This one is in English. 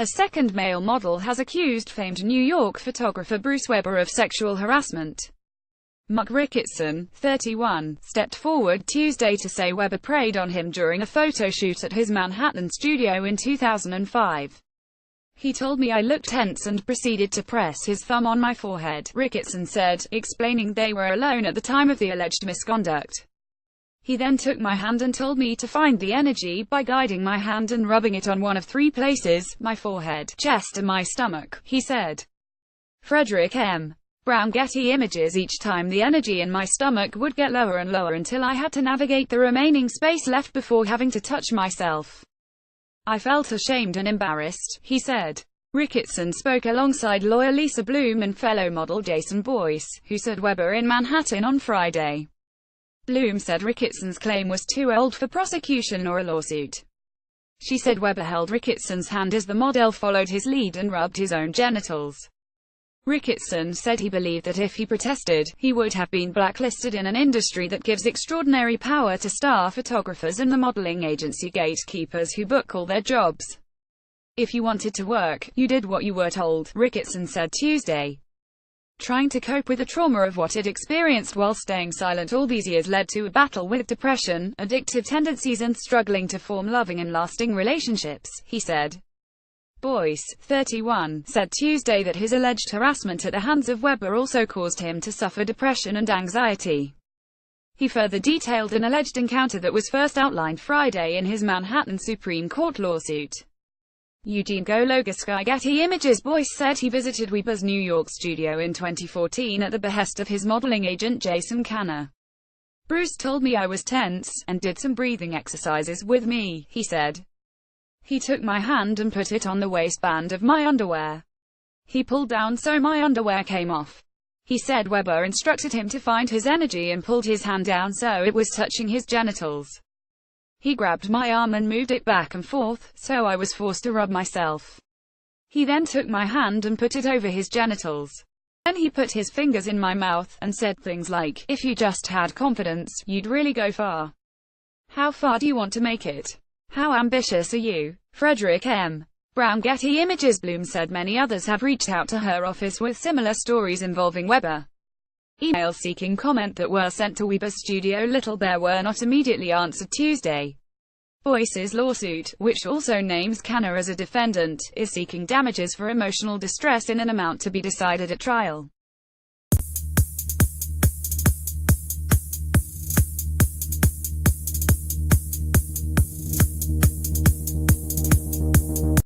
A second male model has accused famed New York photographer Bruce Weber of sexual harassment. Mark Ricketson, 31, stepped forward Tuesday to say Weber preyed on him during a photo shoot at his Manhattan studio in 2005. He told me I looked tense and proceeded to press his thumb on my forehead, Ricketson said, explaining they were alone at the time of the alleged misconduct. He then took my hand and told me to find the energy by guiding my hand and rubbing it on one of three places, my forehead, chest and my stomach, he said. Frederick M. Brown Getty Images. Each time the energy in my stomach would get lower and lower until I had to navigate the remaining space left before having to touch myself. I felt ashamed and embarrassed, he said. Ricketson spoke alongside lawyer Lisa Bloom and fellow model Jason Boyce, who sued Weber in Manhattan on Friday. Bloom said Ricketson's claim was too old for prosecution or a lawsuit. She said Weber held Ricketson's hand as the model followed his lead and rubbed his own genitals. Ricketson said he believed that if he protested, he would have been blacklisted in an industry that gives extraordinary power to star photographers and the modeling agency gatekeepers who book all their jobs. If you wanted to work, you did what you were told, Ricketson said Tuesday. Trying to cope with the trauma of what it experienced while staying silent all these years led to a battle with depression, addictive tendencies and struggling to form loving and lasting relationships, he said. Boyce, 31, said Tuesday that his alleged harassment at the hands of Weber also caused him to suffer depression and anxiety. He further detailed an alleged encounter that was first outlined Friday in his Manhattan Supreme Court lawsuit. Eugene Gologoski, Getty Images. Boyce said he visited Weber's New York studio in 2014 at the behest of his modeling agent Jason Kanner. Bruce told me I was tense, and did some breathing exercises with me, he said. He took my hand and put it on the waistband of my underwear. He pulled down so my underwear came off. He said Weber instructed him to find his energy and pulled his hand down so it was touching his genitals. He grabbed my arm and moved it back and forth, so I was forced to rub myself. He then took my hand and put it over his genitals. Then he put his fingers in my mouth, and said things like, "If you just had confidence, you'd really go far. How far do you want to make it? How ambitious are you?" Frederick M. Brown Getty Images. Bloom said many others have reached out to her office with similar stories involving Weber. Emails seeking comment that were sent to Weber's studio Little Bear were not immediately answered Tuesday. Boyce's lawsuit, which also names Kanner as a defendant, is seeking damages for emotional distress in an amount to be decided at trial.